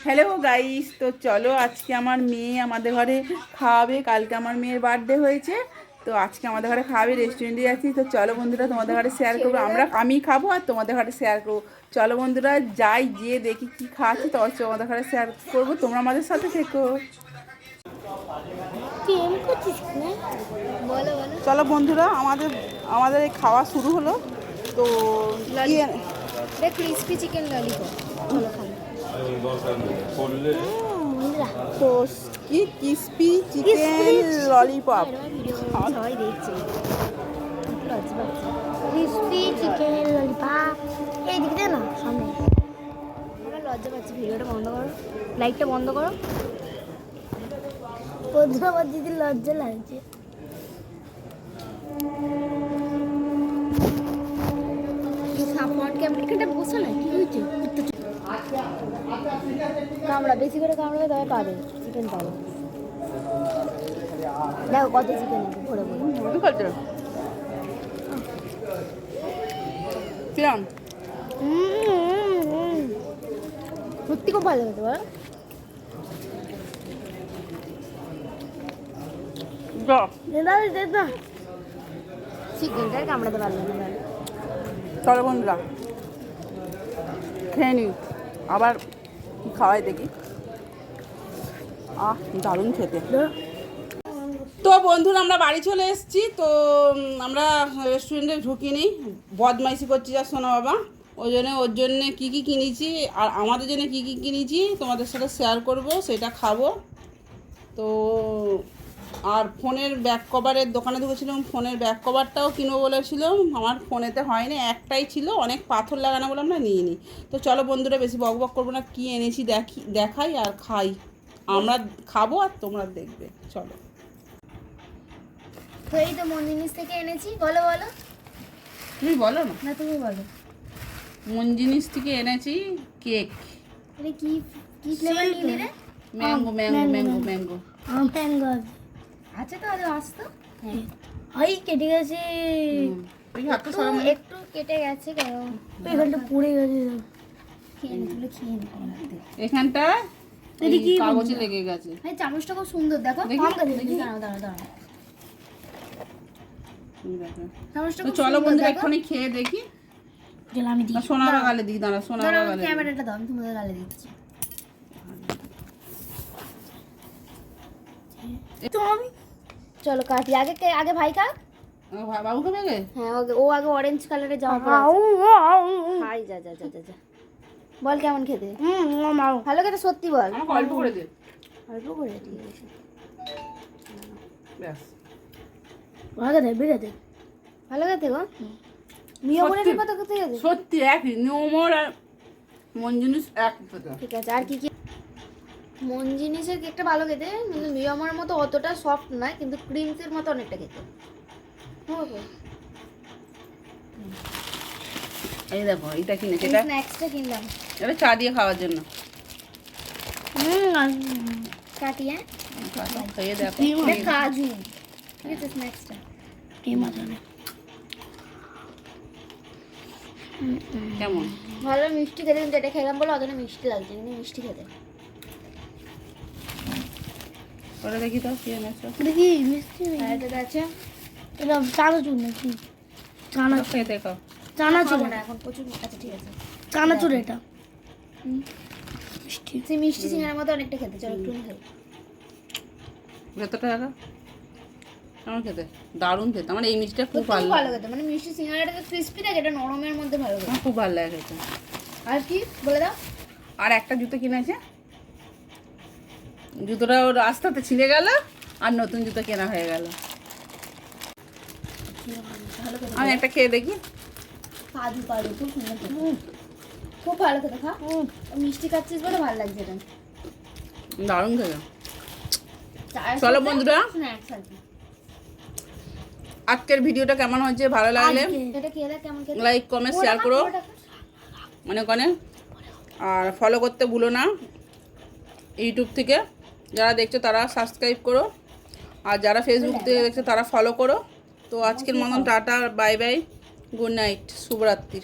Hello guys, তো চলো আজকে আমার মেয়ে আমাদের ঘরে খাওয়াবে। কালকে আমার মেয়ের বার্থডে হয়েছে, তো আজকে আমাদের ঘরে খাওয়াবে। রেস্টুরেন্টে যাচ্ছি, তো চলো বন্ধুরা তোমাদের ঘরে শেয়ার করবো। আমি খাবো আর তোমাদের ঘরে শেয়ার করবো। চলো বন্ধুরা যাই, গিয়ে দেখি কি খাওয়াচ্ছি, তো তোমাদের ঘরে শেয়ার করবো। তোমরা আমাদের সাথে থেকো। চলো বন্ধুরা, আমাদের এই খাওয়া শুরু হলো। তো ক্রিসপি চিকেন ললিপপ তো কি ক্রিসপি চিকেন ললিপপ সবাই দেখছে। ক্রিসপি চিকেন ললিপপ এই দিক দিয়ে না সামনে। আমরা লজ্জা পাচ্ছি। ভিডিওটা বন্ধ করো, লাইটটা বন্ধ করো। বন্ধুরা দিদি লজ্জা লাগছে। এখানটা বসো না, কি হয়েছে? কামড়া বেশি করে কামড়াবে, তবে পাবে চিকেন পাবে। দেখো কত চিকেন আছে ভরে ভরে। সত্যি খুব ভালো খেতে বলো। চিকেনটাই কামড়াতে পারবে না। চলো বন্ধুরা খেয়ে নিই, আবার খাওয়াই দেখি। দারুণ খেতে। তো বন্ধুরা আমরা বাড়ি চলে এসেছি। তো আমরা রেস্টুরেন্টে ঢুকিনি, বদমাইশি করছি যা শোনো বাবা। ওর জন্যে কী কী কিনেছি আর আমাদের জন্য কী কী কিনেছি তোমাদের সাথে শেয়ার করব, সেটা খাবো। তো আর ফোনের ব্যাক কভারের দোকানে ঢুকেছিলাম, ফোনের ব্যাক কভারটাও কিনবো বলেছিলাম, আমার ফোনেতে হয়নি, একটাই ছিল, অনেক পাথর লাগানো বলে আমরা নিয়ে নিই। তো চলো বন্ধুরা বেশি বক বক করবো না, কী এনেছি দেখাই আর খাই। আমরা খাবো আর তোমরা দেখবে। চলো। তো এই তো মন জিনিস থেকে এনেছি। বলো বলো। তুমি বলো না। না তুমি বলো। মন জিনিস থেকে এনেছি কেক। এটা কি কি ফ্লেভার নিলে রে? Mango mango mango mango mango আচ্ছা, তো আজ আসতো। হ্যাঁ এই কেটে গেছে, একটু কেটে গেছে, এখানটা পুড়ে গেছে। এখানটা কাগজে লেগে গেছে। চামচটা খুব সুন্দর, দেখো। দাঁড়াও দাঁড়াও দাঁড়াও। চলো বন্ধুরা এক্ষুনি খেয়ে দেখি। আমি দিই, সোনার গালে দিই। দাঁড়া, সোনার গালে ক্যামেরাটা দাও, আমি তোমাদের গালে দিচ্ছি। চলো কাটি। আগে ভাই খা। বাবু খাবে আগে? হ্যাঁ ও আগে অরেঞ্জ কালারের জামা পরে হাই যা যা যা যা। বল কেমন খেতে? ভালো খেতে, সত্যি বল। অল্প করে দে। অল্প করে, ঠিক আছে। ব্যাস ভালো খেতে ভালো খেতে গো। মিয়া বলে কত খেতে গেছে? সত্যি একই নিয়মর আর মন জিনিস এক খেতে। ঠিক আছে। আর কি কি? মন জিনিসের কেকটা ভালো খেতে, কিন্তু মিয়ামার মতো অতটা সফট নয়, কিন্তু ক্রিমসের মতো অনেকটা খেতে। এই দেখো এটা কিনেছি, এটা স্ন্যাক্সটা কিনলাম, এটা চা দিয়ে খাওয়ার জন্য। কাটি। হ্যাঁ খেয়ে দেখো। কাজু, ঠিক আছে। স্ন্যাক্সটা কেমন? ভালো মিষ্টি খেতে, কিন্তু এটা খেলাম বলে অতটা মিষ্টি লাগছে, কিন্তু মিষ্টি খেতে। ওটা দেখি তো কি এনেছো। দেখি মিষ্টি এটা আছে। এটা চানাচুর নাকি? চানাচুর খেয়ে দেখো। চানাচুর না এখন প্রচুর। আচ্ছা ঠিক আছে, চানাচুর এটা মিষ্টি। সেই মিষ্টি সিঙ্গারার মতো অনেকটা খেতে। চলো একটু খাই। ভেতরটা দেখা কেমন খেতে? দারুণ খেতে। আমার এই মিষ্টিটা খুব ভালো খেতে, মানে মিষ্টি সিঙ্গারাটা তো ক্রিসপি থাকে, এটা নরমের মধ্যে ভালো খেতে। আমার খুব ভালো লাগে খেতে। আর কি বলে দাও। আর একটা জুতো কিনেছে, জুতোটা ওর রাস্তাতে ছিঁড়ে গেল আর নতুন জুতো কেনা হয়ে গেল। আমি একটা খেয়ে দেখি। কাজু কাজু খুব সুন্দর খেতে, খুব ভালো খেতে। খা, মিষ্টি খাচ্ছিস বলে ভালো লাগছে এটা। দারুণ খেতে। চলো বন্ধুরা, আজকের ভিডিওটা কেমন হয়েছে ভালো লাগলে লাইক কমেন্ট শেয়ার করো মনে করে, আর ফলো করতে ভুলো না। ইউটিউব থেকে যারা দেখছো তারা সাবস্ক্রাইব করো, আর যারা ফেসবুক থেকে দেখছো তারা ফলো করো। তো আজকের মতন tata, bye bye, good night, শুভরাত্রি।